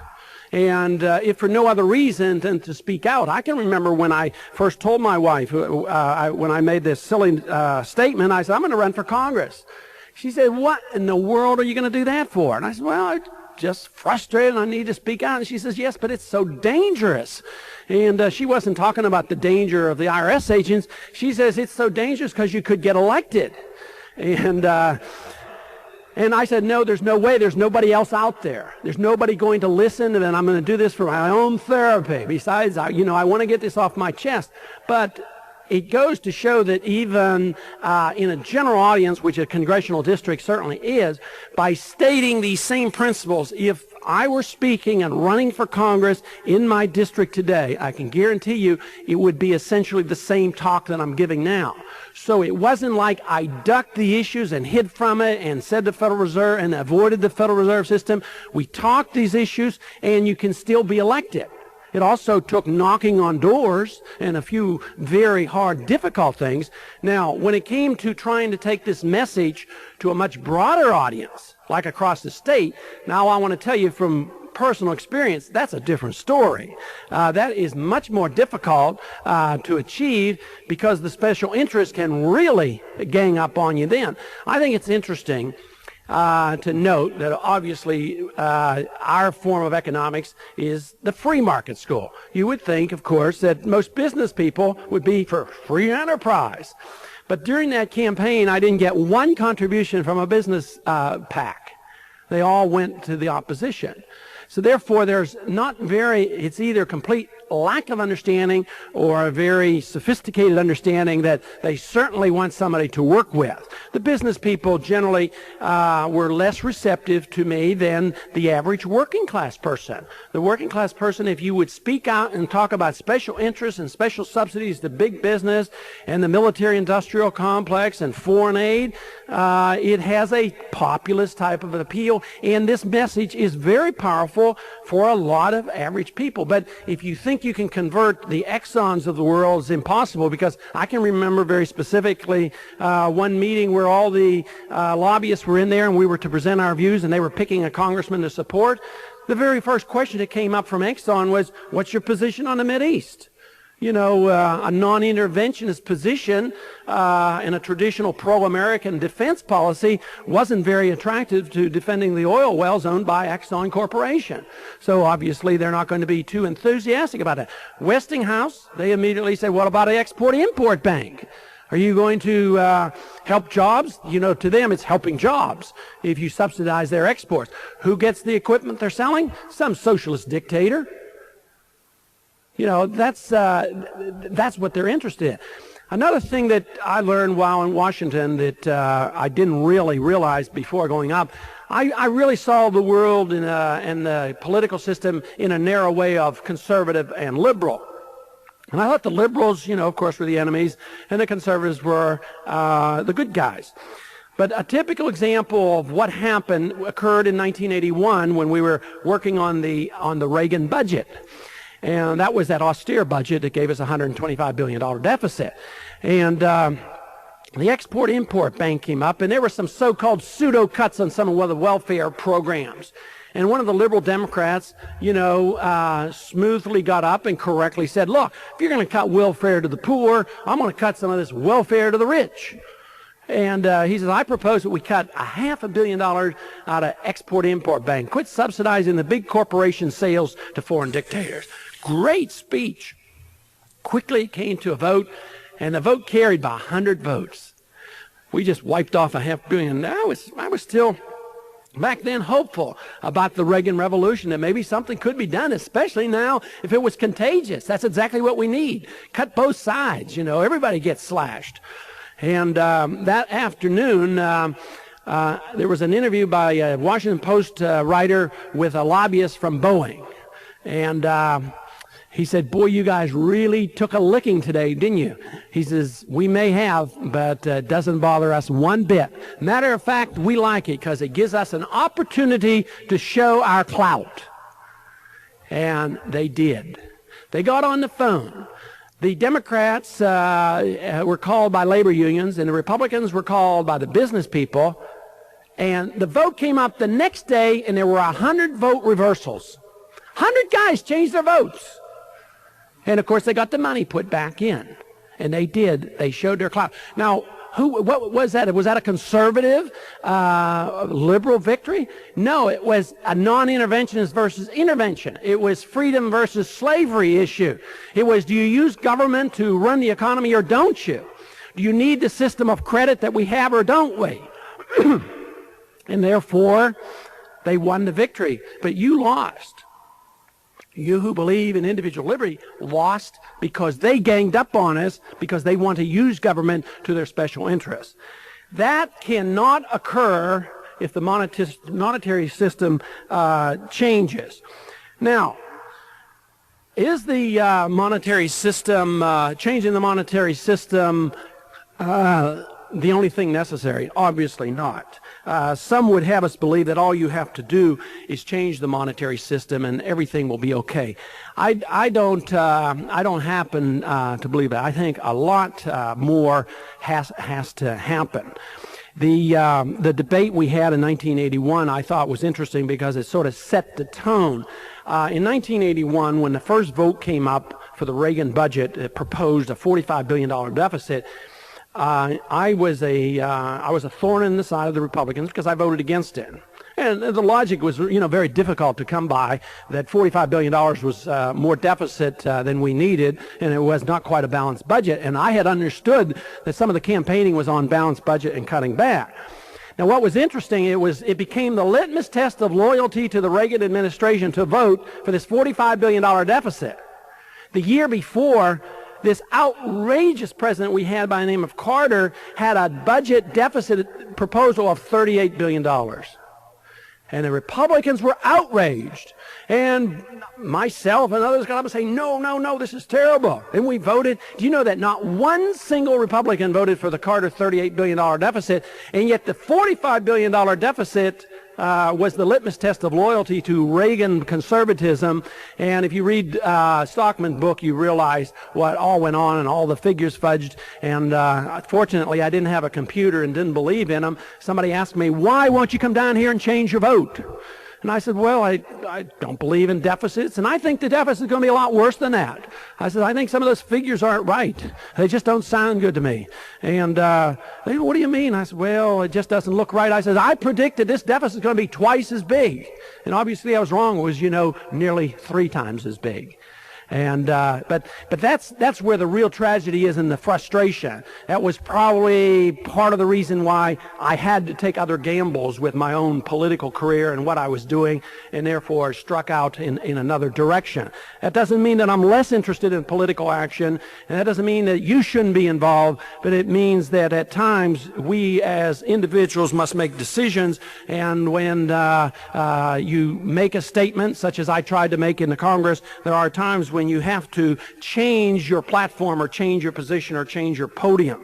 And if for no other reason than to speak out. I can remember when I first told my wife, when I made this silly statement, I said, I'm going to run for Congress. She said, what in the world are you going to do that for? And I said, well, I'm just frustrated and I need to speak out. And she says, yes, but it's so dangerous. And she wasn't talking about the danger of the IRS agents. She says it's so dangerous because you could get elected. And I said, no, there's no way. There's nobody else out there. There's nobody going to listen, and I'm going to do this for my own therapy. Besides, I want to get this off my chest. But it goes to show that even in a general audience, which a congressional district certainly is, by stating these same principles, if I were speaking and running for Congress in my district today, I can guarantee you it would be essentially the same talk that I'm giving now. So it wasn't like I ducked the issues and hid from it and said the Federal Reserve and avoided the Federal Reserve System. We talked these issues, and you can still be elected. It also took knocking on doors and a few very hard, difficult things. Now, when it came to trying to take this message to a much broader audience, like across the state, now I want to tell you from personal experience, that's a different story. That is much more difficult to achieve because the special interests can really gang up on you then. I think it's interesting to note that obviously our form of economics is the free market school. You would think, of course, that most business people would be for free enterprise. But during that campaign, I didn't get one contribution from a business PAC. They all went to the opposition. So therefore, it's either complete lack of understanding or a very sophisticated understanding that they certainly want somebody to work with. The business people generally were less receptive to me than the average working class person. The working class person, if you would speak out and talk about special interests and special subsidies to big business and the military-industrial complex and foreign aid, it has a populist type of an appeal, and this message is very powerful for a lot of average people. But if you think you can convert the Exxons of the world, it's impossible, because I can remember very specifically one meeting where all the lobbyists were in there and we were to present our views and they were picking a congressman to support. The very first question that came up from Exxon was, what's your position on the Mideast? A non-interventionist position in a traditional pro-American defense policy wasn't very attractive to defending the oil wells owned by Exxon Corporation. So obviously they're not going to be too enthusiastic about that. Westinghouse, they immediately said, what about an export-import bank? Are you going to help jobs? To them it's helping jobs if you subsidize their exports. Who gets the equipment they're selling? Some socialist dictator. That's what they're interested in. Another thing that I learned while in Washington that I didn't really realize before going up, I really saw the world and the political system in a narrow way of conservative and liberal. And I thought the liberals, of course, were the enemies, and the conservatives were the good guys. But a typical example of what happened occurred in 1981 when we were working on the Reagan budget. And that was that austere budget that gave us a $125 billion deficit. And the Export-Import Bank came up, and there were some so-called pseudo-cuts on some of the welfare programs. And one of the liberal Democrats, smoothly got up and correctly said, look, if you're going to cut welfare to the poor, I'm going to cut some of this welfare to the rich. And he says, I propose that we cut $500 million out of Export-Import Bank. Quit subsidizing the big corporation sales to foreign dictators. Great speech. Quickly came to a vote, and the vote carried by 100 votes. We just wiped off $500 million. I was still back then hopeful about the Reagan Revolution, that maybe something could be done, especially now if it was contagious. That's exactly what we need. Cut both sides, everybody gets slashed. And that afternoon, there was an interview by a Washington Post writer with a lobbyist from Boeing. And he said, boy, you guys really took a licking today, didn't you? He says, we may have, but it doesn't bother us one bit. Matter of fact, we like it because it gives us an opportunity to show our clout. And they did. They got on the phone. The Democrats were called by labor unions, and the Republicans were called by the business people. And the vote came up the next day, and there were 100 vote reversals. 100 guys changed their votes. And, of course, they got the money put back in. And they did. They showed their clout. Now, what was that? Was that a conservative, liberal victory? No, it was a non-interventionist versus intervention. It was freedom versus slavery issue. It was, do you use government to run the economy or don't you? Do you need the system of credit that we have or don't we? And therefore, they won the victory. But you lost. You who believe in individual liberty lost because they ganged up on us because they want to use government to their special interests. That cannot occur if the monetary system changes. Now, is the monetary system, changing the monetary system, the only thing necessary? Obviously not. Some would have us believe that all you have to do is change the monetary system and everything will be okay. I don't happen to believe that. I think a lot more has to happen. The debate we had in 1981 I thought was interesting because it sort of set the tone. In 1981, when the first vote came up for the Reagan budget, it proposed a $45 billion deficit. I was a thorn in the side of the Republicans because I voted against it. And the logic was, very difficult to come by, that $45 billion was more deficit than we needed, and it was not quite a balanced budget. And I had understood that some of the campaigning was on balanced budget and cutting back. Now, what was interesting, it became the litmus test of loyalty to the Reagan administration to vote for this $45 billion deficit. The year before, this outrageous president we had by the name of Carter had a budget deficit proposal of $38 billion. And the Republicans were outraged. And myself and others got up and say, no, this is terrible. And we voted. Do you know that not one single Republican voted for the Carter $38 billion deficit, and yet the $45 billion deficit was the litmus test of loyalty to Reagan conservatism. And if you read Stockman's book, you realize what all went on and all the figures fudged. And fortunately, I didn't have a computer and didn't believe in them. Somebody asked me, why won't you come down here and change your vote? And I said, well, I don't believe in deficits, and I think the deficit is going to be a lot worse than that. I said, I think some of those figures aren't right. They just don't sound good to me. And they said, what do you mean? I said, well, it just doesn't look right. I said, I predicted this deficit is going to be twice as big. And obviously I was wrong. It was, nearly 3 times as big. And but that's where the real tragedy is, in the frustration. That was probably part of the reason why I had to take other gambles with my own political career and what I was doing, and therefore struck out in another direction. That doesn't mean that I'm less interested in political action, and that doesn't mean that you shouldn't be involved, but it means that at times we as individuals must make decisions, and when you make a statement, such as I tried to make in the Congress, there are times when you have to change your platform or change your position or change your podium.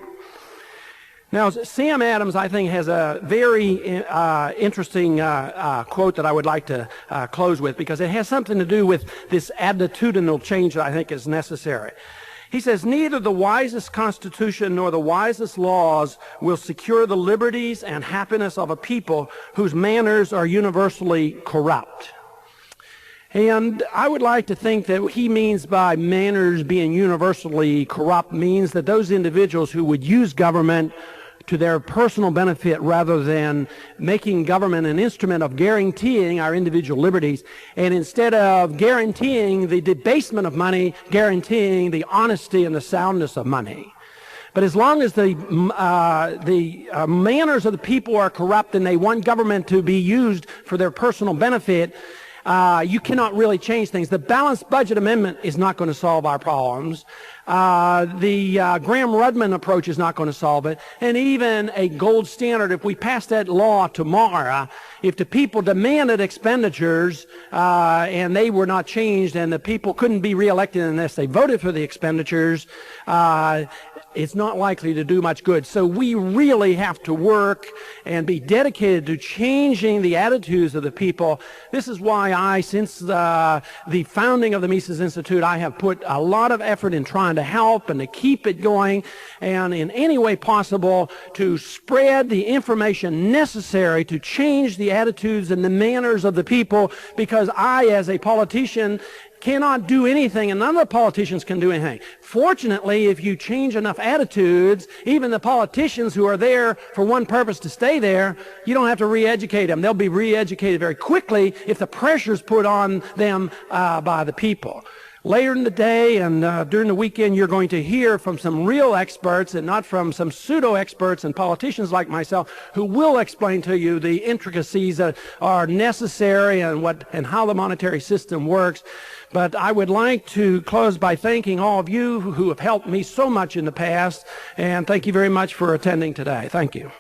Now, Sam Adams, I think, has a very interesting quote that I would like to close with, because it has something to do with this attitudinal change that I think is necessary. He says, "Neither the wisest constitution nor the wisest laws will secure the liberties and happiness of a people whose manners are universally corrupt." And I would like to think that what he means by manners being universally corrupt means that those individuals who would use government to their personal benefit rather than making government an instrument of guaranteeing our individual liberties, and instead of guaranteeing the debasement of money, guaranteeing the honesty and the soundness of money. But as long as the manners of the people are corrupt and they want government to be used for their personal benefit, you cannot really change things. The Balanced Budget Amendment is not going to solve our problems. The Graham-Rudman approach is not going to solve it. And even a gold standard, if we pass that law tomorrow, if the people demanded expenditures and they were not changed and the people couldn't be reelected unless they voted for the expenditures, it's not likely to do much good. So we really have to work and be dedicated to changing the attitudes of the people. This is why since the founding of the Mises Institute, I have put a lot of effort in trying to help and to keep it going, and in any way possible to spread the information necessary to change the attitudes and the manners of the people, because I, as a politician, cannot do anything, and none of the politicians can do anything. Fortunately, if you change enough attitudes, even the politicians who are there for one purpose to stay there, you don't have to re-educate them. They'll be re-educated very quickly if the pressure's put on them by the people. Later in the day and during the weekend, you're going to hear from some real experts and not from some pseudo-experts and politicians like myself who will explain to you the intricacies that are necessary and how the monetary system works. But I would like to close by thanking all of you who have helped me so much in the past, and thank you very much for attending today. Thank you.